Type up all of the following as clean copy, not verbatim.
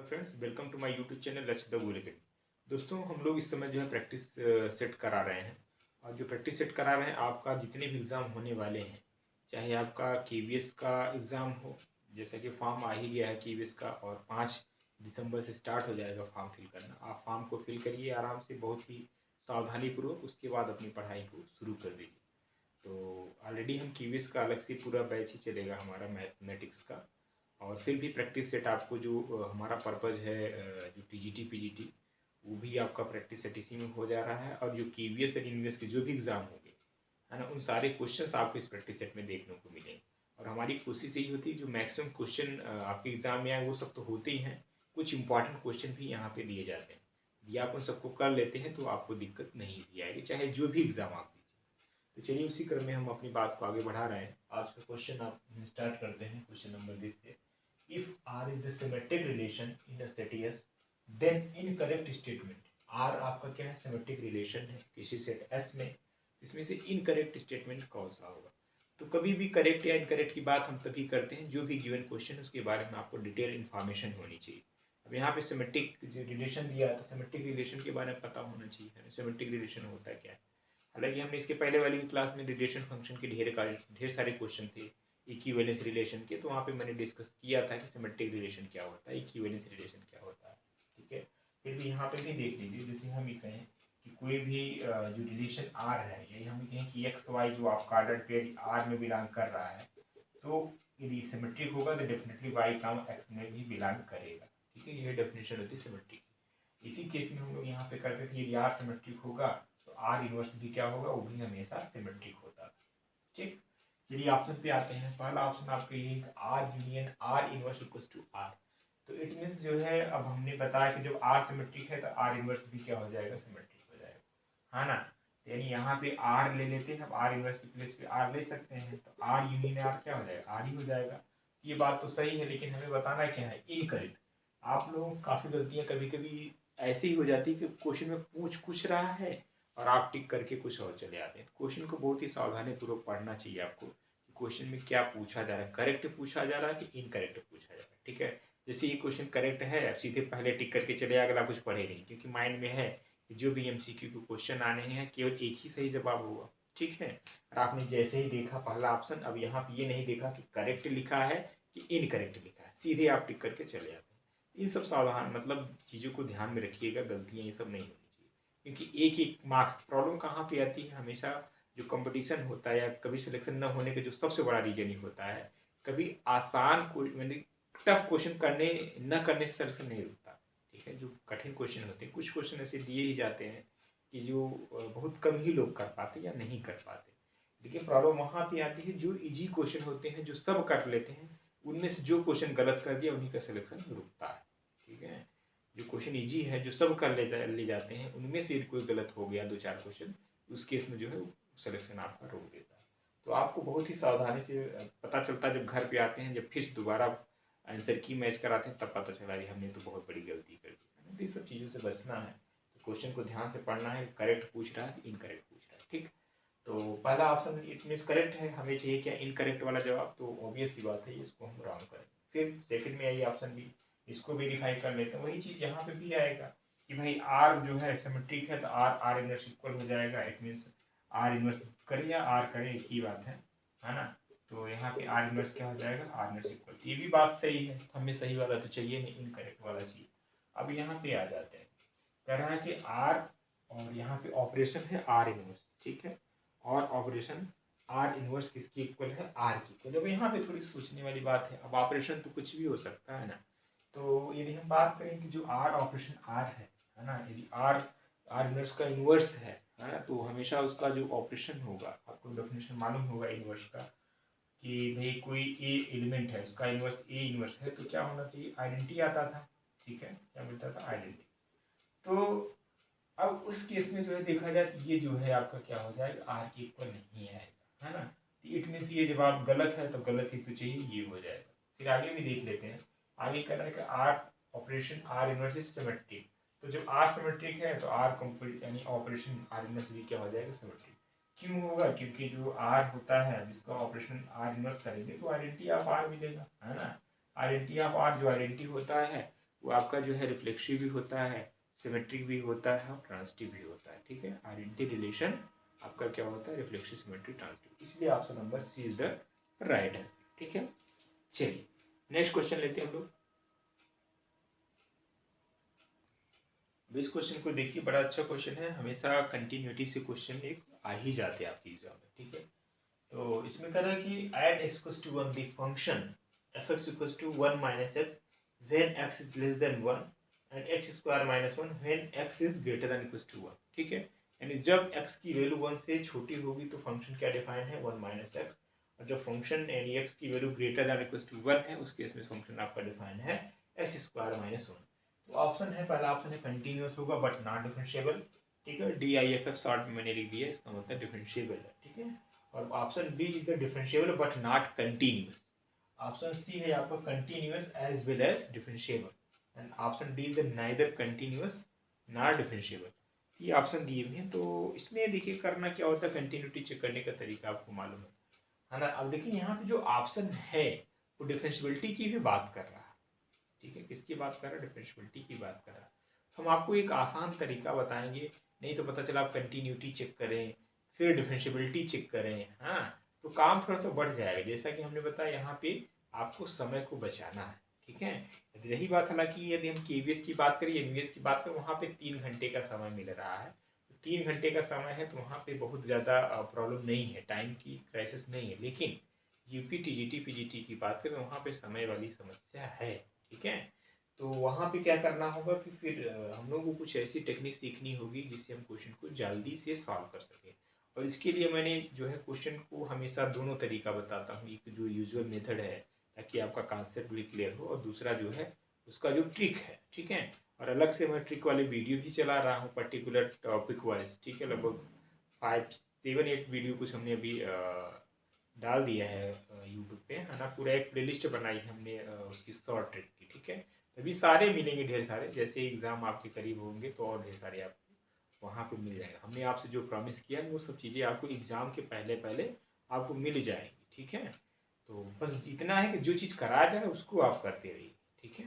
Friends, welcome to my YouTube channel Lakshya the goal academy. दोस्तों, हम लोग इस समय जो है प्रैक्टिस सेट करा रहे हैं। और जो प्रैक्टिस सेट करा रहे हैं, आपका जितने भी एग्ज़ाम होने वाले हैं, चाहे आपका केवीएस का एग्ज़ाम हो, जैसा कि फॉर्म आ ही गया है केवीएस का, और 5 दिसंबर से स्टार्ट हो जाएगा फॉर्म फिल करना। आप फॉर्म को फिल करिए आराम से, बहुत ही सावधानीपूर्वक, उसके बाद अपनी पढ़ाई को शुरू कर दीजिए। तो ऑलरेडी हम केवीएस का अलग से पूरा बैच ही चलेगा हमारा मैथमेटिक्स का। और फिर भी प्रैक्टिस सेट आपको जो हमारा पर्पज़ है, जो टीजीटी पीजीटी, वो भी आपका प्रैक्टिस सेट इसी में हो जा रहा है। और जो केवीएस और इनवीएस के जो भी एग्ज़ाम होंगे, है ना, उन सारे क्वेश्चंस आपको इस प्रैक्टिस सेट में देखने को मिलेंगे। और हमारी कोशिश यही होती है जो मैक्सिमम क्वेश्चन आपके एग्ज़ाम में आए वो सब तो होते ही हैं, कुछ इंपॉर्टेंट क्वेश्चन भी यहाँ पे दिए जाते हैं। यदि आप उन सबको कर लेते हैं तो आपको दिक्कत नहीं भी आएगी, चाहे जो भी एग्ज़ाम आप दीजिए। तो चलिए, उसी क्रम में हम अपनी बात को आगे बढ़ा रहे हैं। आज का क्वेश्चन आप स्टार्ट करते हैं क्वेश्चन नंबर 20 से। If R is the symmetric relation in a set S, then incorrect statement। R आपका क्या है, सिमेट्रिक रिलेशन है किसी सेट S में, इसमें से इनकरेक्ट स्टेटमेंट कौन सा होगा। तो कभी भी करेक्ट या इनकरेक्ट की बात हम तभी करते हैं जो भी गिवन क्वेश्चन उसके बारे में आपको डिटेल इन्फॉर्मेशन होनी चाहिए। अब यहाँ पे सिमेट्रिक जो रिलेशन दिया है, तो सिमेट्रिक रिलेशन के बारे में पता होना चाहिए, सिमेट्रिक रिलेशन होता है क्या है। हालांकि हमने इसके पहले वाली क्लास में रिलेशन फंक्शन के ढेर सारे क्वेश्चन थे इक्विवेलेंस रिलेशन के, तो वहाँ पे मैंने डिस्कस किया था कि सिमेट्रिक रिलेशन क्या होता है, इक्विवेलेंस रिलेशन क्या होता है। ठीक है, फिर भी यहाँ पे भी देख लीजिए, जैसे हम ये कहें कि कोई भी जो रिलेशन आर है, यही हम कहें कि एक्स वाई जो आपका ऑर्डर पेयर आर में बिलोंग कर रहा है, तो यदि सिमेट्रिक होगा तो डेफिनेटली वाई काम एक्स में भी बिलोंग करेगा। ठीक है, यही डेफिनेशन होती है सिमेट्रिक। इसी केस में हम लोग यहाँ पे करते थे, यदि आर सिमेट्रिक होगा तो आर इनवर्स भी क्या होगा, वो भी हमेशा सिमेट्रिक होता था। ठीक, चलिए ऑप्शन पे आते हैं। पहला ऑप्शन आपके लिए R union R inverse equals to R. तो इट मीन्स जो है, अब हमने बताया कि जब आर सिमेट्रिक है तो आर इनवर्स भी क्या हो जाएगा, सिमेट्रिक हो जाएगा, है ना। तो यानी यहाँ पे आर ले लेते हैं, अब आर इनवर्स की प्लेस पे आर ले सकते हैं, तो आर यूनियन आर क्या हो जाएगा, आर ही हो जाएगा। ये बात तो सही है, लेकिन हमें बताना क्या है, इनकरेक्ट। आप लोग काफ़ी गलतियाँ कभी कभी ऐसी ही हो जाती है कि क्वेश्चन में पूछ कुछ रहा है और आप टिक करके कुछ और चले आते हैं। क्वेश्चन को बहुत ही सावधानीपूर्वक पढ़ना चाहिए आपको, क्वेश्चन में क्या पूछा जा रहा है, करेक्ट पूछा जा रहा है कि इनकरेक्ट पूछा जा रहा है। ठीक है, जैसे ये क्वेश्चन करेक्ट है, अब सीधे पहले टिक करके चले, अगला कुछ पढ़े नहीं, क्योंकि माइंड में है कि जो भी एमसीक्यू के क्वेश्चन आने हैं केवल एक ही सही जवाब होगा। ठीक है, और आपने जैसे ही देखा पहला ऑप्शन, अब यहाँ पे ये नहीं देखा कि करेक्ट लिखा है कि इनकरेक्ट लिखा है, सीधे आप टिक करके चले जाते हैं। इन सब सावधान मतलब चीज़ों को ध्यान में रखिएगा, गलतियाँ ये सब नहीं होनी चाहिए, क्योंकि एक एक मार्क्स प्रॉब्लम कहाँ पे आती है हमेशा, जो कंपटीशन होता है या कभी सिलेक्शन न होने का जो सबसे बड़ा रीजन ही होता है, कभी आसान को मैंने टफ क्वेश्चन करने न करने से सिलेक्शन नहीं होता। ठीक है, जो कठिन क्वेश्चन होते हैं, कुछ क्वेश्चन ऐसे दिए ही जाते हैं कि जो बहुत कम ही लोग कर पाते या नहीं कर पाते। लेकिन प्रॉब्लम वहाँ पे आती है जो इजी क्वेश्चन होते हैं, जो सब कर लेते हैं, उनमें से जो क्वेश्चन गलत कर दिया उन्हीं का सिलेक्शन रुकता है। ठीक है, जो क्वेश्चन इजी है, जो सब कर ले जाते हैं, उनमें से कोई गलत हो गया 2-4 क्वेश्चन, उस केस में जो है सिलेक्शन आपका रोक देता है। तो आपको बहुत ही सावधानी से पता चलता है जब घर पे आते हैं, जब फिर दोबारा आंसर की मैच कराते हैं, तब पता चला कि हमने तो बहुत बड़ी गलती कर दी है। तो ये सब चीज़ों से बचना है, तो क्वेश्चन को ध्यान से पढ़ना है, करेक्ट पूछ रहा है कि इनकरेक्ट पूछ रहा है। ठीक, तो पहला ऑप्शन इट मीन्स करेक्ट है, हमें चाहिए क्या, इनकरेक्ट वाला जवाब, तो ऑब्वियस सी बात है इसको हम रॉन्ग करें। फिर सेकंड में आई ऑप्शन बी, इसको वेरीफाई कर लेते हैं, वही चीज़ यहाँ पे भी आएगा कि भाई आर जो है सिमेट्रिक है, तो आर आर इनवर्स इक्वल हो जाएगा। इट मीन्स आर इनवर्स करें या आर करें एक ही बात है ना। तो यहाँ पे आर इनवर्स क्या हो जाएगा, आर इनवर्स इक्वल, ये भी बात सही है, हमें सही वाला तो चाहिए नहीं, इनकरेक्ट वाला चाहिए। अब यहाँ पे आ जाते हैं, कह रहा है कि आर, और यहाँ पे ऑपरेशन है आर इनवर्स। ठीक है, और ऑपरेशन आर इनवर्स किसकी इक्वल है, आर की इक्वल। अब यहाँ पे थोड़ी सोचने वाली बात है, अब ऑपरेशन तो कुछ भी हो सकता है ना। तो यदि हम बात करें कि जो आर ऑपरेशन आर है ना, यदि आर आर इनवर्स का इनवर्स है ना, तो हमेशा उसका जो ऑपरेशन होगा, आपको डेफिनेशन मालूम होगा इनवर्स का, कि भाई कोई ए एलिमेंट है, उसका इनवर्स ए इनवर्स है, तो क्या होना चाहिए, आइडेंटिटी आता था। ठीक है, क्या मिलता था, आइडेंटिटी। तो अब उस केस में जो है देखा जाए तो ये जो है आपका क्या हो जाएगा, आर के इक्वल नहीं आएगा, है ना। इट मीन्स ये जवाब गलत है, तो गलत ही तो चाहिए, ये हो जाएगा। फिर आगे भी देख लेते हैं, आगे कह रहा है कि R operation R inverse is symmetric. तो जब आर सिमेट्रिक है तो आर कंप्लीट यानी ऑपरेशन आर इनवर्स भी क्या हो जाएगा, सिमेट्रिक। क्यों होगा, क्योंकि जो आर होता है जिसका ऑपरेशन आर इनवर्स करेंगे तो आइडेंटिटी ऑफ आर मिलेगा, है ना। आइडेंटिटी ऑफ आर जो आइडेंटिटी होता है वो आपका जो है रिफ्लेक्सिव भी होता है, सिमेट्रिक भी होता है और ट्रांजिटिव भी होता है। ठीक है, आइडेंटिटी रिलेशन आपका क्या होता है, रिफ्लेक्सिव, सिमेट्रिक, ट्रांजिटिव। इसलिए option number C is the right answer. ठीक है, चलिए नेक्स्ट क्वेश्चन लेते हैं हम लोग। इस क्वेश्चन को देखिए, बड़ा अच्छा क्वेश्चन है, हमेशा कंटिन्यूटी से क्वेश्चन एक आ ही जाते हैं आपकी एग्जाम में। ठीक है, तो इसमें कह रहा है कि at x equals to 1 the function f(x) equals to 1 minus x when x is less than 1 and x square minus 1 when x is greater than equals to 1। ठीक है, यानी जब x की वैल्यू 1 से छोटी होगी तो फंक्शन क्या डिफाइन है, 1 माइनस x, और जब फंक्शन यानी x की value greater than equals to 1 है उस केस में फंक्शन आपका डिफाइन है x स्क्वायर माइनस 1। तो ऑप्शन है, पहला ऑप्शन है कंटिन्यूअस होगा बट नॉट डिफरेंशिएबल। ठीक है, DIFF शॉर्ट में मैंने लिख दिया, इसका मतलब डिफरेंशिएबल है। ठीक है, और option B is the differentiable but not continuous. Option C है आपका continuous as well as differentiable, and option D is the neither continuous not differentiable. ये ऑप्शन दिए हुए हैं। तो इसमें देखिए करना क्या होता है, कंटिन्यूटी चेक करने का तरीका आपको मालूम है ना। अब देखिए यहाँ पे जो ऑप्शन है वो डिफरेंशिएबिलिटी की भी बात कर रहा है। ठीक है, किसकी बात कर रहा है, डिफरेंशिएबिलिटी की बात कर रहा है। हम आपको एक आसान तरीका बताएंगे, नहीं तो पता चला आप कंटिन्यूटी चेक करें फिर डिफरेंशिएबिलिटी चेक करें, हाँ तो काम थोड़ा सा बढ़ जाएगा। जैसा कि हमने बताया यहाँ पे आपको समय को बचाना है। ठीक है, रही बात हालांकि यदि हम KVS की बात करें, NVS की बात करें, वहाँ पे 3 घंटे का समय मिल रहा है। 3 घंटे का समय है तो वहाँ पे बहुत ज़्यादा प्रॉब्लम नहीं है, टाइम की क्राइसिस नहीं है। लेकिन UP TGT PGT की बात करें वहाँ पे समय वाली समस्या है। ठीक है, तो वहाँ पे क्या करना होगा कि फिर हम लोगों को कुछ ऐसी टेक्निक सीखनी होगी जिससे हम क्वेश्चन को जल्दी से सॉल्व कर सकें। और इसके लिए मैंने जो है क्वेश्चन को हमेशा दोनों तरीका बताता हूँ, एक जो यूजुअल मेथड है ताकि आपका कॉन्सेप्ट भी क्लियर हो, और दूसरा जो है उसका जो ट्रिक है। ठीक है, और अलग से मैं ट्रिक वाले वीडियो भी चला रहा हूँ पर्टिकुलर टॉपिक वाइज। ठीक है, लगभग 5-7-8 वीडियो कुछ हमने अभी डाल दिया है यूट्यूब पे, है ना। पूरा एक प्लेलिस्ट बनाई है हमने उसकी शॉर्ट ट्रिक की। ठीक है, अभी सारे मिलेंगे ढेर सारे, जैसे एग्जाम आपके करीब होंगे तो और ढेर सारे आपको वहाँ पे मिल जाएगा। हमने आपसे जो प्रॉमिस किया है वो सब चीज़ें आपको एग्जाम के पहले पहले आपको मिल जाएंगी। ठीक है, तो बस इतना है कि जो चीज़ कराया जाए उसको आप करते रहिए। ठीक है,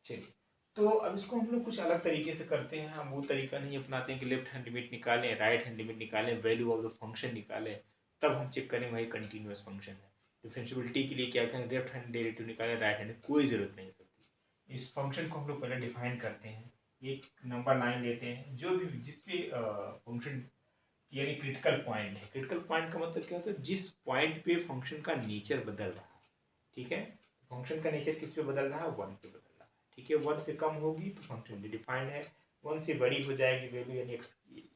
चलिए तो अब इसको हम लोग कुछ अलग तरीके से करते हैं। हम वो तरीका नहीं अपनाते हैं कि लेफ्ट हैंड लिमिट निकालें, राइट हैंड लिमिट निकालें, वैल्यू ऑफ द फंक्शन निकालें, तब हम चेक करें भाई कंटिन्यूअस फंक्शन है। डिफरेंशिएबिलिटी के लिए क्या करें, लेफ्ट हैंड डेरिवेटिव निकालें, राइट हैंड कोई ज़रूरत नहीं सकती। इस फंक्शन को हम लोग पहले डिफाइन करते हैं, एक नंबर लाइन लेते हैं जो भी जिस पे फंक्शन यानी क्रिटिकल पॉइंट है। क्रिटिकल पॉइंट का मतलब क्या होता है, जिस पॉइंट पे फंक्शन का नेचर बदल रहा है। ठीक है, फंक्शन का नेचर किस पे बदल रहा है, 1 पे बदल रहा है। ठीक है, 1 से कम होगी तो फंक्शन ये डिफाइंड है, 1 से बड़ी हो जाएगी वैल्यू यानी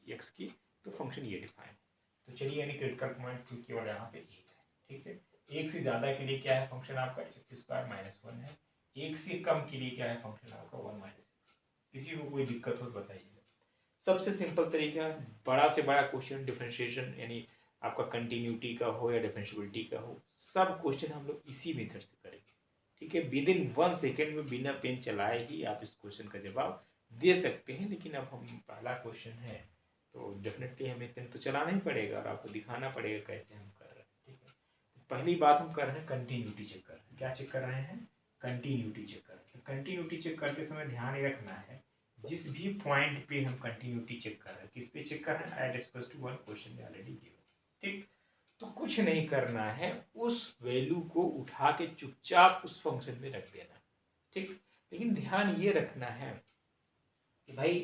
एक्स की तो फंक्शन ये डिफाइंड। तो चलिए यानी क्रिटिकल पॉइंट केवल यहाँ पे 1 है। ठीक है, 1 से ज़्यादा के लिए क्या है फंक्शन आपका एक्स स्क्वायर माइनस 1 है, 1 से कम के लिए क्या है फंक्शन आपका 1 माइनस। किसी को कोई दिक्कत हो तो बताइए। सबसे सिंपल तरीका, बड़ा से बड़ा क्वेश्चन डिफरेंशिएशन यानी आपका कंटिन्यूटी का हो या डिफरेंशिएबिलिटी का हो, सब क्वेश्चन हम लोग इसी मेथड से करेंगे। ठीक है, विद इन 1 सेकेंड में बिना पेन चलाए ही आप इस क्वेश्चन का जवाब दे सकते हैं। लेकिन अब हम पहला क्वेश्चन है तो डेफिनेटली हमें पेन तो चलाना ही पड़ेगा और आपको दिखाना पड़ेगा कैसे हम कर रहे हैं। ठीक है, तो पहली बात हम कर रहे हैं कंटिन्यूटी चेक कर रहे हैं। क्या चेक कर रहे हैं, कंटिन्यूटी चेक कर रहे हैं। कंटिन्यूटी चेक करते समय ध्यान रखना है जिस भी पॉइंट पे हम कंटिन्यूटी चेक कर रहे हैं, किस पे चेक कर रहे हैं, एट इक्वल्स टू 1 क्वेश्चन में ऑलरेडी गिवन। ठीक, तो कुछ नहीं करना है, उस वैल्यू को उठा के चुपचाप उस फंक्शन में रख देना। ठीक, लेकिन ध्यान ये रखना है कि भाई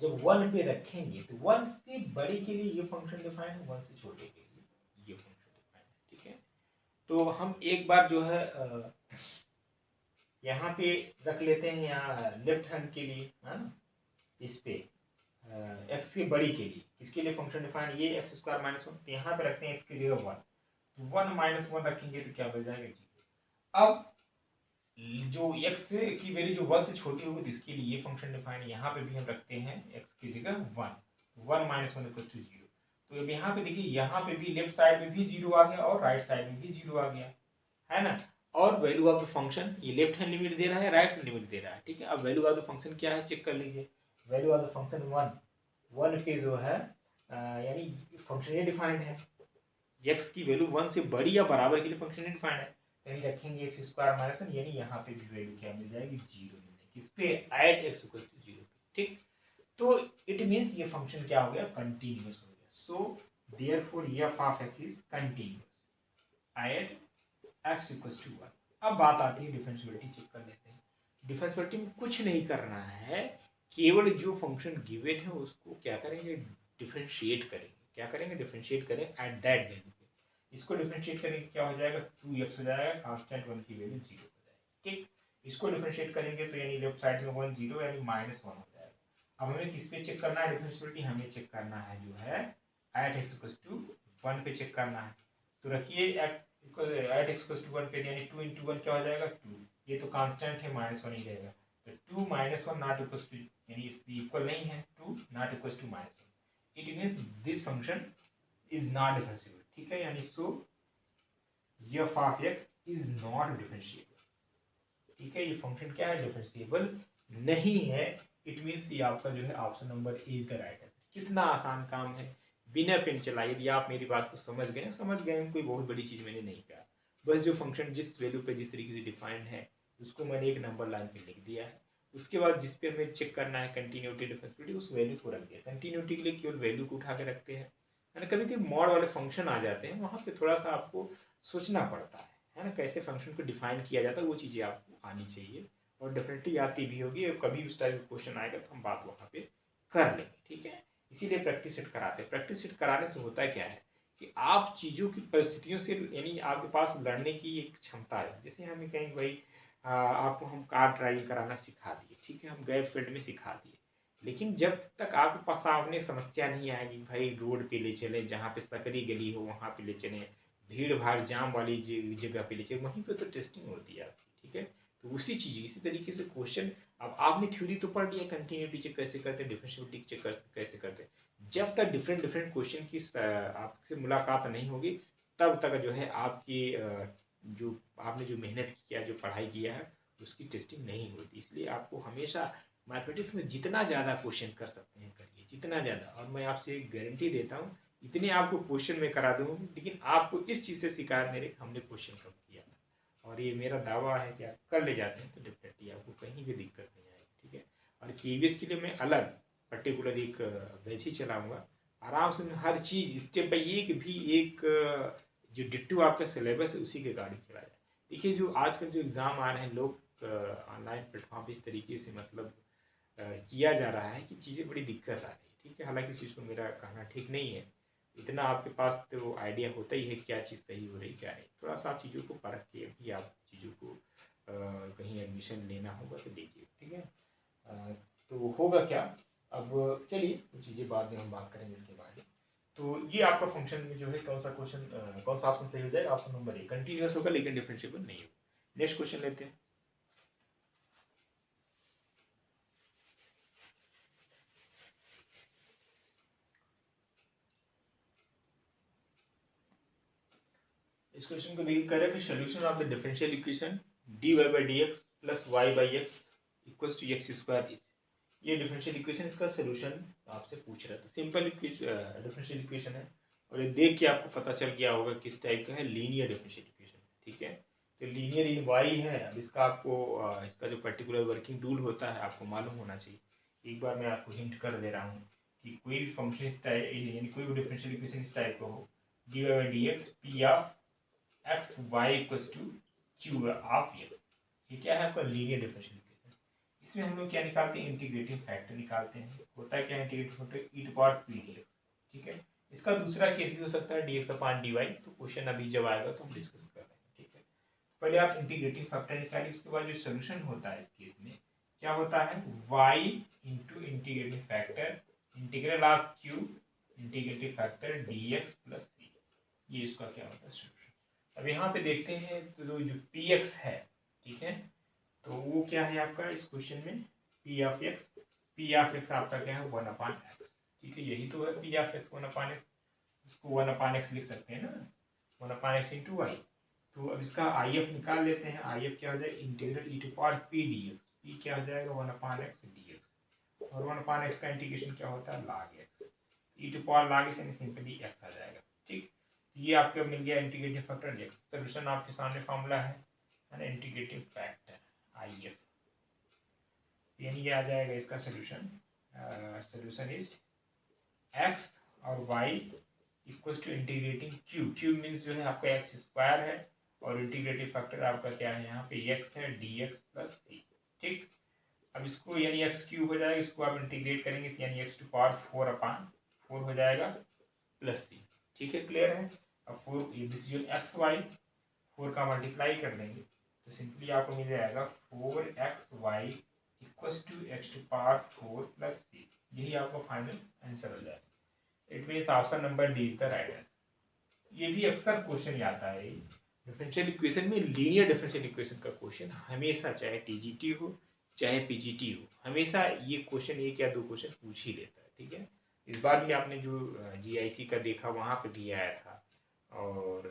जब 1 पे रखेंगे तो 1 से बड़े के लिए ये फंक्शन डिफाइन है, 1 से छोटे के लिए ये फंक्शन डिफाइन है। ठीक है, तो हम एक बार जो है यहाँ पे रख लेते हैं, यहाँ लेफ्ट हैंड के लिए, है ना, इस पे एक्स की बड़ी के लिए इसके लिए फंक्शन डिफाइन ये एक्स स्क्वायर माइनस 1, तो यहाँ पे रखते हैं एक्स की जगह 1, 1 माइनस 1 रखेंगे तो क्या बन जाएगा जी। अब जो एक्स की वैल्यू जो 1 से छोटी होगी तो इसके लिए ये फंक्शन डिफाइन, यहाँ पे भी हम रखते हैं एक्स की जगह 1 माइनस 1 इक्वल टू 0। तो अब यहाँ पे देखिए, यहाँ पे भी लेफ्ट साइड में भी 0 आ गया और राइट साइड में भी 0 आ गया, है ना। और वैल्यू ऑफ द फंक्शन ये लेफ्ट हैंड लिमिट दे रहा है, राइट हैंड लिमिट दे रहा है। ठीक है, अब वैल्यू ऑफ द फंक्शन क्या है चेक कर लीजिए। वैल्यू ऑफ द फंक्शन 1 पे जो है यानी फंक्शन ये डिफाइंड है, एक्स की वैल्यू 1 से बड़ी या बराबर के लिए फंक्शन डिफाइंड है, यानी रखेंगे एक्स स्क्वायर माइनस 1, यानी यहाँ पे भी वैल्यू क्या मिल जाएगी 0 मिल जाएगी। किस पे, एट एक्स इक्वल टू 0 पे, ठीक। तो इट मीन्स ये फंक्शन क्या हो गया, कंटिन्यूस हो गया। So therefore f of x is continuous at x equal to 1। अब बात आती है डिफरेंशियबिलिटी, चेक कर लेते हैं। डिफरेंशियबिलिटी में कुछ नहीं करना है, केवल जो फंक्शन गिवन है उसको क्या करेंगे, डिफरेंशिएट करेंगे। क्या करेंगे, डिफरेंशिएट करें एट दैट वैल्यू पे। इसको डिफरेंशिएट करेंगे क्या हो जाएगा, 2x हो जाएगा, कांस्टेंट 1 की वैल्यू 0 हो जाएगी, ठीक। इसको डिफरेंशिएट करेंगे तो यानी लेफ्ट साइड में 1 0 यानी -1 हो जाएगा। अब हमें किस पे चेक करना है डिफरेंशियबिलिटी, हमें चेक करना है जो है एट एक्स इक्वल टू 1 पे चेक करना है। तो रखिए एट एक्स इक्वल टू 1 पे, यानी 2 × 1 क्या हो जाएगा 2, ये तो कांस्टेंट है -1 ही रहेगा। तो 2 - 1 नॉट इक्वल टू, यानी इसकी इक्वल नहीं है, 2 not equal to -1, it means this function is not differentiable, ठीक है। यानी so f of x is not differentiable, ठीक है। ये फंक्शन क्या है, डिफरेंशिएबल नहीं है। इट मीन्स ये आपका जो है option number A is the right answer. कितना आसान काम है, बिना पेन चलाए। यदि आप मेरी बात को समझ गए, कोई बहुत बड़ी चीज़ मैंने नहीं कहा। बस जो फंक्शन जिस वैल्यू पे जिस तरीके से डिफाइंड है उसको मैंने एक नंबर लाइन पे लिख दिया है। उसके बाद जिस पे हमें चेक करना है कंटिन्यूटी डिफरेंशिएबिलिटी, उस वैल्यू को रख दिया। कंटिन्यूटी के लिए केवल वैल्यू को उठा के रखते हैं, है ना। कभी कभी मॉड वाले फंक्शन आ जाते हैं, वहाँ पे थोड़ा सा आपको सोचना पड़ता है ना, कैसे फंक्शन को डिफाइन किया जाता है, वो चीज़ें आपको आनी चाहिए और डेफिनेटली आती भी होगी। और कभी उस टाइप का क्वेश्चन आएगा तो हम बात वहाँ पे कर लेंगे, ठीक है। इसीलिए प्रैक्टिस सेट कराते हैं। प्रैक्टिस सेट कराने से होता है क्या है कि आप चीज़ों की परिस्थितियों से, यानी आपके पास लड़ने की एक क्षमता है। जैसे हमें कहीं भाई आपको हम कार ड्राइविंग कराना सिखा दिए, ठीक है, हम गए फील्ड में सिखा दिए, लेकिन जब तक आपके पास सामने समस्या नहीं आएगी, भाई रोड पे ले चले, जहाँ पे सकरी गली हो वहाँ पे ले चले, भीड़ भाड़ जाम वाली जगह पे ले चले, वहीं पे तो टेस्टिंग होती है आपकी, ठीक है। तो उसी चीज़ इसी तरीके से क्वेश्चन, अब आपने थ्योरी तो पढ़ लिया, कंटिन्यूटी चेक कैसे करते हैं, डिफरेंशिएबिलिटी चेक कैसे करते हैं। जब तक डिफरेंट डिफरेंट क्वेश्चन की आपसे मुलाकात नहीं होगी, तब तक जो है आपकी जो आपने जो मेहनत किया, जो पढ़ाई किया है, उसकी टेस्टिंग नहीं होती। इसलिए आपको हमेशा मैथमेटिक्स में जितना ज़्यादा क्वेश्चन कर सकते हैं करिए, जितना ज़्यादा। और मैं आपसे एक गारंटी देता हूँ, इतने आपको क्वेश्चन में करा दूँ, लेकिन आपको इस चीज़ से शिकायत मेरे हमने क्वेश्चन कम किया था। और ये मेरा दावा है कि आप कर ले जाते हैं तो डेफिनेटली आपको कहीं भी दिक्कत नहीं आएगी, ठीक है। और केवीएस के लिए मैं अलग पर्टिकुलर एक बैच ही चलाऊँगा, आराम से मैं हर चीज़ स्टेप बाई एक भी एक जो डिट्टू आपका सिलेबस है उसी के गाड़ी चला जाए। देखिए जो आजकल जो एग्ज़ाम आ रहे हैं, लोग ऑनलाइन प्लेटफॉर्म पे इस तरीके से मतलब किया जा रहा है कि चीज़ें बड़ी दिक्कत आ रही है, ठीक है। हालांकि इस चीज़ को मेरा कहना ठीक नहीं है, इतना आपके पास तो आइडिया होता ही है क्या चीज़ सही हो रही क्या नहीं। थोड़ा सा आप चीज़ों को परख के भी आप चीज़ों को कहीं एडमिशन लेना होगा तो लीजिए, ठीक है। तो होगा क्या, अब चलिए कुछ चीज़ें बाद में हम बात करेंगे इसके बारे में। तो ये आपका फंक्शन में जो है कौन सा क्वेश्चन, कौन सा ऑप्शन सही हो जाएगा, ऑप्शन नंबर ए कंटिन्यूस होगा लेकिन डिफरेंशिएबल नहीं होगा। नेक्स्ट क्वेश्चन लेते हैं। इस क्वेश्चन को देखिए, कह रहा है कि solution of the differential equation dy by dx plus y by x equals to x square is. ये डिफरेंशियल इक्वेशन, इसका सोल्यूशन आपसे पूछ रहा था। सिंपल डिफरेंशियल इक्वेशन है और ये देख के आपको पता चल गया होगा किस टाइप का है, लीनियर डिफरेंशियल इक्वेशन, ठीक है। तो लीनियर इन y है। अब इसका आपको इसका जो पर्टिकुलर वर्किंग रूल होता है आपको मालूम होना चाहिए। एक बार मैं आपको हिंट कर दे रहा हूँ कि कोई भी फंक्शन इस टाइप, यानी कोई भी डिफरेंशियल इक्वेशन इस टाइप का हो, dy by dx p of x y equals to q of x, ये क्या है आपका लीनियर डिफरेंशियल इक्वेशन। इसमें हम लोग क्या निकालते हैं, इंटीग्रेटिंग फैक्टर निकालते हैं। होता है क्या integrating factor, e to power p d x, ठीक है। इसका दूसरा केस भी हो सकता है d x upon d y, तो क्वेश्चन अभी जब आएगा तो हम डिस्कस कर लेंगे, ठीक है। पहले आप इंटीग्रेटिंग फैक्टर निकालिए, उसके बाद जो सोल्यूशन होता है इस केस में क्या होता है, y into integrating factor integral of q integrating factor d x plus c, ये इसका क्या होता है सोल्यूशन। अब यहाँ पे देखते हैं तो जो पी एक्स है, ठीक है, तो वो क्या है आपका इस क्वेश्चन में, पी ऑफ एक्स आपका क्या है 1/x, ठीक है। यही तो है पी ऑफ एक्स 1/x, इसको 1/x लिख सकते हैं ना, 1/x इंटू वाई। तो अब इसका आई एफ निकाल लेते हैं। आई एफ क्या हो जाएगा, integral e to power p d x, P क्या हो जाएगा 1/x डी एक्स, और 1/x का इंटीग्रेशन क्या होता है log x, e to power log x यानी सिंपली x आ जाएगा, ठीक। ये आपका मिल गया इंटीग्रेटिंग फैक्टर x। सोल्यूशन आपके सामने फॉर्मूला है ना, इंटीग्रेटिंग फैक्टर आई एफ, यानी ये आ जाएगा इसका सोल्यूशन। सोल्यूशन इज एक्स और y equal to integrating cube. Cube means जो है आपका एक्स स्क्वायर है और इंटीग्रेटिव फैक्टर आपका क्या है यहाँ पे एक्स है, डी एक्स प्लस सी। ठीक, अब इसको यानी एक्स क्यूब हो जाएगा, इसको आप इंटीग्रेट करेंगे तो यानी एक्स टू पावर 4/4 हो जाएगा प्लस सी। ठीक है, क्लियर है। अब 4 दिस इज एक्स वाई, 4 का मल्टीप्लाई कर देंगे तो सिंपली आपको मिल जाएगा 4xy equal to x to power 4 plus c. यही आपका फाइनल आंसर हो जाएगा। It means option number d is the right answer. ये भी अक्सर क्वेश्चन आता है, डिफरेंशियल इक्वेशन में लीनियर डिफरेंशियल इक्वेशन का क्वेश्चन हमेशा, चाहे टीजीटी हो चाहे पीजीटी हो, हमेशा ये क्वेश्चन एक या दो क्वेश्चन पूछ ही लेता है। ठीक है, इस बार भी आपने जो जीआईसी का देखा वहाँ पे भी आया था, और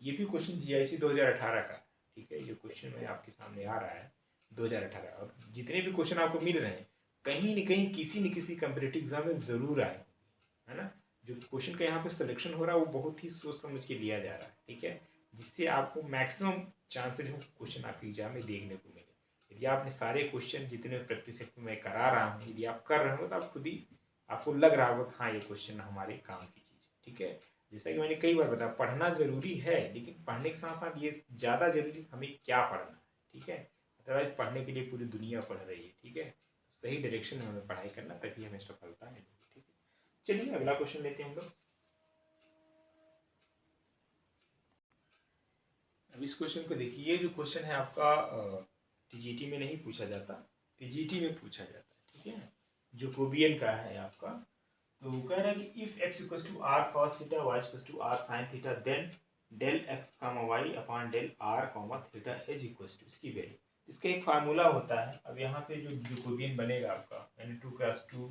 ये भी क्वेश्चन जीआईसी 2018 का। ठीक है, जो क्वेश्चन में आपके सामने आ रहा है 2018, और जितने भी क्वेश्चन आपको मिल रहे हैं कहीं न कहीं किसी न किसी कम्पिटिटिव एग्जाम में ज़रूर आए, है ना। जो क्वेश्चन का यहाँ पे सिलेक्शन हो रहा है वो बहुत ही सोच समझ के लिया जा रहा है। ठीक है, जिससे आपको मैक्सिमम चांसेस हो क्वेश्चन आपके एग्जाम में देखने को मिले। यदि आपने सारे क्वेश्चन जितने प्रैक्टिस सेट में मैं करा रहा हूँ यदि आप कर रहे हो तो आप खुद ही आपको लग रहा होगा हाँ ये क्वेश्चन हमारे काम की चीज़। ठीक है, जैसा कि मैंने कई बार बताया पढ़ना ज़रूरी है, लेकिन पढ़ने के साथ साथ ये ज़्यादा ज़रूरी हमें क्या पढ़ना है। ठीक है, अदरवाइज पढ़ने के लिए पूरी दुनिया पढ़ रही है। ठीक है, सही डायरेक्शन में हमें पढ़ाई करना, तभी हमें सफलता मिलेगी। ठीक है, चलिए अगला क्वेश्चन लेते हैं हम लोग। अब इस क्वेश्चन को देखिए, ये जो क्वेश्चन है आपका टीजीटी में नहीं पूछा जाता, पीजीटी में पूछा जाता है। ठीक है, जैकोबियन का है आपका। तो कह रहा है कि if x equal to R cos theta y equal to R sine theta then del x comma y upon del r comma theta is equal to, इसकी वैल्यू, इसका एक फार्मूला होता है। अब यहाँ पे जो जैकोबियन बनेगा आपका यानी 2x2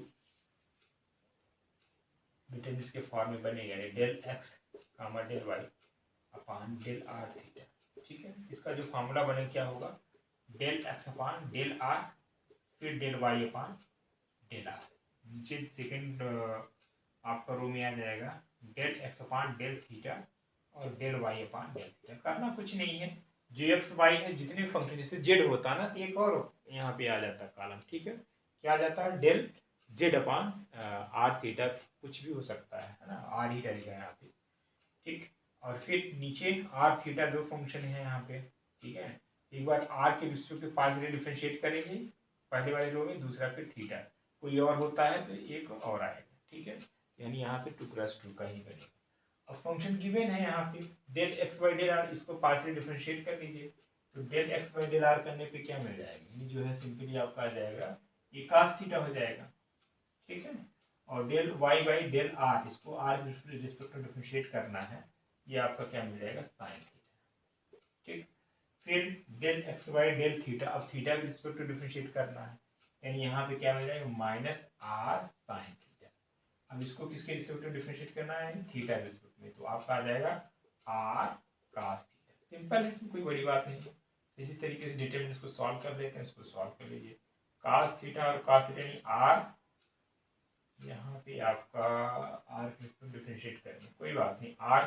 डिटरमिनेंट के फॉर्म में बनेगा, यानी del x comma del y upon del r theta. ठीक है, इसका जो फार्मूला बने क्या होगा, del x upon del r फिर del y upon del r। नीचे सेकेंड आपका रो में आ जाएगा del x upon del theta और del y upon del theta. करना कुछ नहीं है, जो एक्स वाई है जितने भी फंक्शन, जैसे जेड होता है ना तो एक और यहाँ पे आ जाता है कॉलम। ठीक है, क्या आ जाता है, del Z upon R theta, कुछ भी हो सकता है ना, आर ही रहेगा यहाँ पे। ठीक, और फिर नीचे आर थीटा दो फंक्शन है यहाँ पे। ठीक है, एक बार आर के रिस्पेक्ट में पार्शियल डिफरेंशिएट करेंगे पहले वाले रो में, दूसरा फिर थीटा, कोई और होता है तो एक और आएगा। ठीक है, यानी यहाँ पे 2+2 का ही बनेगा। अब फंक्शन गिवन है यहाँ पे del x by del R, इसको पार्शियल डिफरेंशिएट कर लीजिए तो del x by del R करने पे क्या मिल जाएगा, ये जो है सिंपली आपका आ जाएगा ये cos थीटा हो जाएगा। ठीक है, और del y by del R, इसको आर के रिस्पेक्ट में डिफरेंशिएट करना है, ये आपका क्या मिल जाएगा, साइन थीटा। ठीक, फिर del x by del theta, अब थीटा के रिस्पेक्ट में डिफरेंशिएट करना है, यानी यहाँ पे क्या मिल जाएगा, माइनस आर साइन थीटा। अब इसको किसके रिस्पेक्ट में डिफरेंशिएट करना है, थीटा के रिस्पेक्ट में, तो आपका आ जाएगा आर कास थीटा। सिंपल है, इसमें कोई बड़ी बात नहीं है। इसी तरीके से डिटरमिनेंट को सॉल्व कर लेते हैं, इसको सॉल्व कर लीजिए। कास थीटा और कास थीटा यानी आर, यहाँ पे आपका आर के रिस्पेक्ट डिफरेंशिएट करेंगे, कोई बात नहीं, आर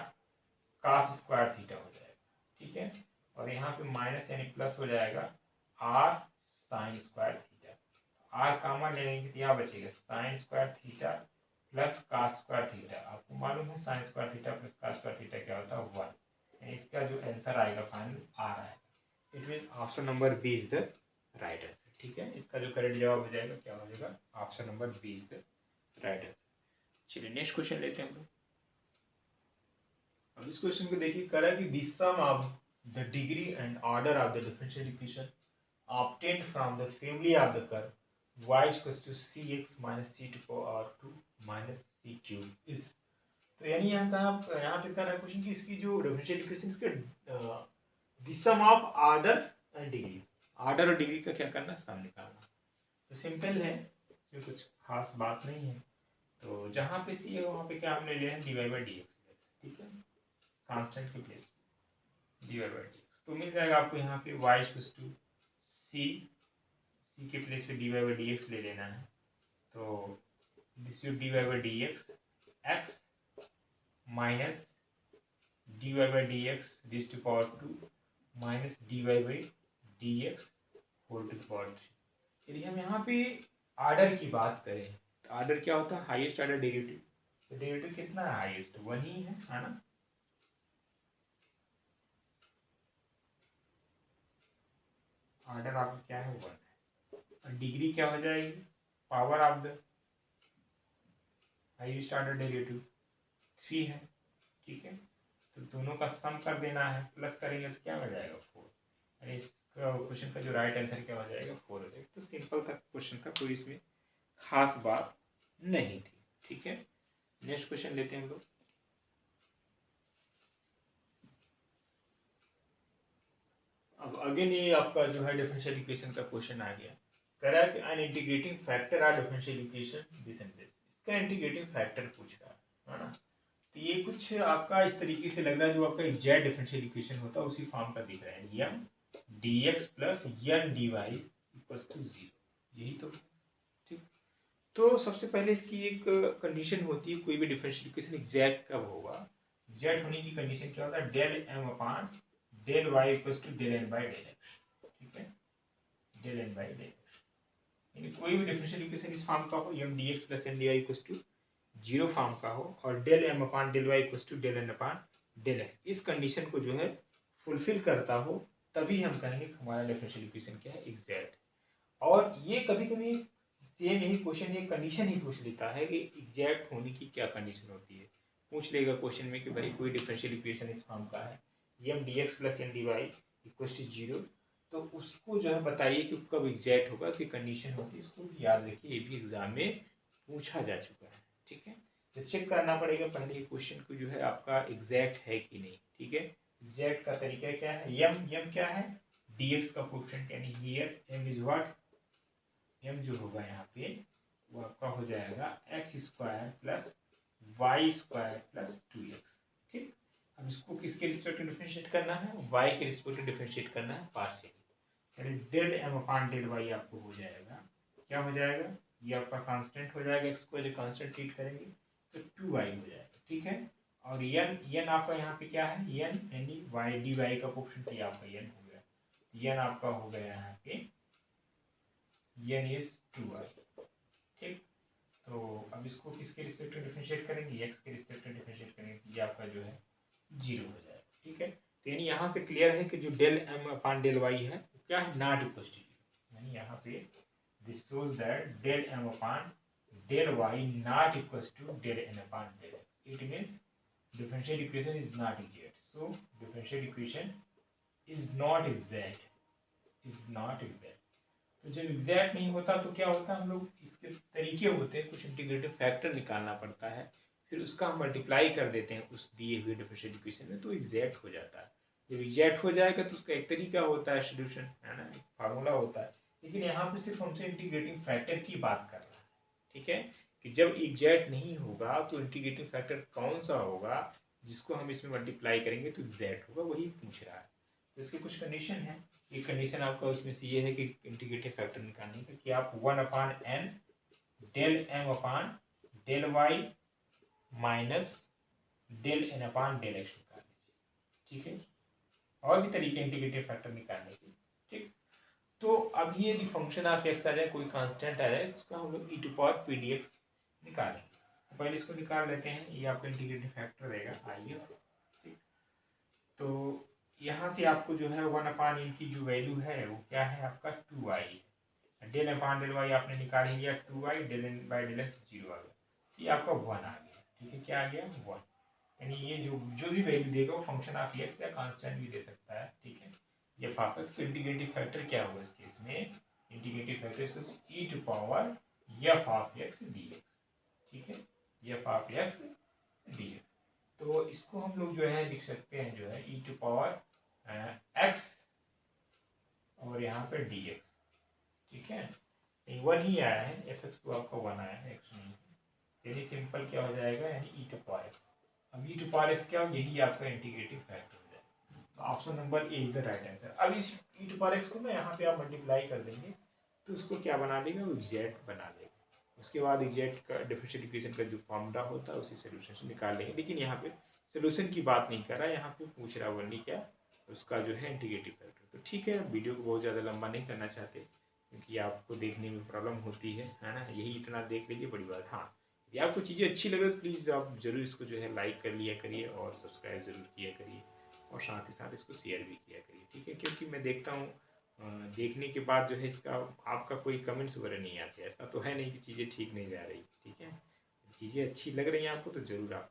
कास स्क्वायर थीटा हो जाएगा। ठीक है, और यहाँ पे माइनस यानी प्लस हो जाएगा R sine square theta. R common लेंगे तो यहाँ बचेगा sine square theta plus cos square theta. आपको मालूम है sine square theta plus cos square theta क्या होता है, 1। यानी इसका जो आंसर आएगा फाइनल आ रहा है। It mean option number B is the right answer. ठीक है, इसका जो करेक्ट जवाब हो जाएगा क्या हो जाएगा, option number B is the right answer. चलिए नेक्स्ट क्वेश्चन लेते हैं हम लोग। अब इस क्वेश्चन को देखिए, करा कि the sum of the degree and order of the differential equation obtained from the family of the curve y equals to cx minus c to power 2 minus c cube is। तो यानी यहाँ पे कर रहा है क्वेश्चन कि इसकी जो डिफरेंशियल इक्वेशन इसके the sum of order and degree, ऑर्डर और डिग्री का क्या करना, सम निकालना। तो सिंपल है, इसमें कुछ खास बात नहीं है। तो जहाँ पे सी है वहाँ पे क्या हमने लिया है, d y by d x. ठीक है, कांस्टेंट के place d y by d x, तो मिल जाएगा आपको यहाँ पे y इक्वल्स टू सी के प्लेस पे d y by d x ले लेना है। तो this d y by d x x minus d y by d x this to power 2 minus d y by d x whole to power 3। यदि हम यहाँ पे order की बात करें तो आर्डर क्या होता है, हाईएस्ट आर्डर डेरिवेटिव। तो डेरिवेटिव कितना है, हाईएस्ट 1 ही है ना। ऑर्डर आपका क्या है, 1 है। और डिग्री क्या हो जाएगी, power of the highest order derivative 3 है। ठीक है, तो दोनों का सम कर देना है, प्लस करेंगे तो क्या हो जाएगा 4। यानी इस क्वेश्चन का जो राइट आंसर क्या हो जाएगा 4 हो जाएगा। तो सिंपल था क्वेश्चन था, कोई इसमें खास बात नहीं थी। ठीक है, नेक्स्ट क्वेश्चन लेते हैं हम लोग। अब अगेन ये आपका जो है डिफरेंशियल इक्वेशन का क्वेश्चन आ गया। कह रहा है कि an integrating factor are differential equation this and this. इसका इंटीग्रेटिंग फैक्टर पूछ रहा है ना। तो ये कुछ आपका इस तरीके से लग रहा है, जो आपका जेड डिफरेंशियल इक्वेशन होता है उसी फॉर्म का दिख रहा है, M d x plus N d y equals to 0। यही तो ठीक। तो सबसे पहले इसकी एक कंडीशन होती है, कोई भी डिफरेंशियल इक्वेशन एग्जैक्ट कब होगा। जेड होने की कंडीशन क्या होता है, del M upon del y equals to del N by del x. ठीक है, del N by del x, यानी कोई भी डिफरेंशियल इक्वेशन इस फॉर्म का हो, M d x plus N d y equals to 0 form का हो, और del M upon del y equals to del N upon del x, इस कंडीशन को जो है फुलफिल करता हो, तभी हम कहेंगे हमारा डिफरेंशियल इक्वेशन क्या है, एग्जैक्ट। और ये कभी कभी सेम यही क्वेश्चन ये कंडीशन ही पूछ लेता है कि एग्जैक्ट होने की क्या कंडीशन होती है। पूछ लेगा क्वेश्चन में कि भाई कोई डिफरेंशियल इक्वेशन इस फॉर्म का है, M d x plus N d y equals to 0, तो उसको जो है बताइए कि कब एग्जैक्ट होगा, कि कंडीशन होती है। इसको याद रखिए, ये भी एग्जाम में पूछा जा चुका है। ठीक है, तो चेक करना पड़ेगा पहले ये क्वेश्चन को जो है आपका एग्जैक्ट है कि नहीं। ठीक है, एग्जैक्ट का तरीका क्या है, एम क्या है, dx का कोएफिशिएंट, यानी here m is what, m जो होगा यहाँ पे वो आपका हो जाएगा x square plus y square plus 2x। ठीक, अब इसको किसके रिस्पेक्ट में डिफरेंशिएट करना है, y के रिस्पेक्ट में डिफरेंशिएट करना है पार्शियली। यानी del M upon del y आपको हो जाएगा, क्या हो जाएगा, ये आपका कांस्टेंट हो जाएगा, एक्स को जो कांस्टेंट ट्रीट करेंगे तो 2y हो जाएगा। ठीक है, और एन आपका यहाँ पे क्या है, एन यानी वाई डी वाई का कोएफिशिएंट आपका एन हो गया, एन आपका हो गया यहाँ पे एन इज 2y। ठीक, तो अब इसको किसके रिस्पेक्ट में डिफरेंशिएट करेंगे, एक्स के रिस्पेक्ट में डिफरेंशिएट करेंगे, ये आपका जो है 0 हो जाएगा। ठीक है, तो यानी यहाँ से क्लियर है कि जो del M upon del y है क्या है, नॉट इक्वल टू 0। यानी यहाँ पे this shows that del M upon del y not equal to del N upon del x. It means differential equation is not exact, so differential equation is not exact, is not exact। तो जब exact नहीं होता तो क्या होता है, हम लोग इसके तरीके होते हैं, कुछ इंटीग्रेटिव फैक्टर निकालना पड़ता है, फिर उसका हम मल्टीप्लाई कर देते हैं उस दिए हुए डिफरेंशियल इक्वेशन में, तो एग्जैक्ट हो जाता है। जब एग्जैक्ट हो जाएगा तो उसका एक तरीका होता है सोल्यूशन, है ना, एक फार्मूला होता है। लेकिन यहाँ पे सिर्फ हमसे इंटीग्रेटिंग फैक्टर की बात कर रहा है। ठीक है, कि जब एग्जैक्ट नहीं होगा तो इंटीग्रेटिंग फैक्टर कौन सा होगा जिसको हम इसमें मल्टीप्लाई करेंगे तो एग्जैक्ट होगा, वही पूछ रहा है। तो इसकी कुछ कंडीशन है। एक कंडीशन आपका उसमें से ये है कि इंटीग्रेटिव फैक्टर निकालने का, कि आप 1 upon n del M upon del y minus del N upon del x निकाल लीजिए। ठीक है, और भी तरीके इंटीग्रेटिव फैक्टर निकालने के। ठीक, तो अब ये यदि फंक्शन ऑफ एक्स आ जाए, कोई कांस्टेंट आ जाए, तो उसका हम लोग e to power p d x निकालेंगे। तो पहले इसको निकाल लेते हैं, ये आपका इंटीग्रेटिव फैक्टर रहेगा आई एफ। ठीक, तो यहाँ से आपको जो है 1 अपान इनकी जो वैल्यू है वो क्या है आपका 2y, डेल अपान डेल वाई आपने निकाल ही लिया 2y, del N by del x 0 आ गया, ये आपका 1 आ गया। ठीक है, क्या आ गया 1, यानी ये जो भी वैल्यू देगा वो फंक्शन ऑफ एक्स या कांस्टेंट भी दे सकता है। ठीक है, एफ ऑफ एक्स, तो इंटीग्रेटिव फैक्टर क्या होगा इस केस में, integrative factor is e to power f of x d x. ठीक है, f of x d x, तो इसको हम लोग जो है लिख सकते हैं जो है ई टू पावर एक्स और यहाँ पे डी एक्स। ठीक है, 1 ही आया है, एफ एक्स तो आपका 1 आया है, एक्स नहीं है, यानी सिंपल क्या हो जाएगा, यानी ई टू पावर एक्स। अब ई टू पावर एक्स क्या हो, यही आपका इंटीग्रेटिव फैक्टर हो जाएगा। तो option number A is the right answer. अब इस ई टू पावर एक्स को ना यहाँ पे आप मल्टीप्लाई कर देंगे तो उसको क्या बना देगा, वो एग्जैक्ट बना देगा। उसके बाद एग्जैक्ट का डिफरेंशियल इक्वेशन का जो फॉर्मूला होता है उसी सोल्यूशन से निकाल लेंगे। लेकिन यहाँ पे सोल्यूशन की बात नहीं कर रहा है, यहाँ पे पूछ रहा वनली क्या, उसका जो है इंटीग्रेटिव फैक्टर। तो ठीक है, वीडियो को बहुत ज़्यादा लंबा नहीं करना चाहते, क्योंकि आपको देखने में प्रॉब्लम होती है ना। यही इतना देख लीजिए, बड़ी बात। हाँ, यदि आपको चीज़ें अच्छी लगे तो प्लीज़ आप ज़रूर इसको जो है लाइक कर लिया करिए और सब्सक्राइब ज़रूर किया करिए, और साथ ही साथ इसको शेयर भी किया करिए, ठीक है। क्योंकि मैं देखता हूँ देखने के बाद जो है इसका आपका कोई कमेंट्स वगैरह नहीं आते। ऐसा तो है नहीं कि चीज़ें ठीक नहीं जा रही, ठीक है। चीज़ें अच्छी लग रही हैं आपको तो ज़रूर आप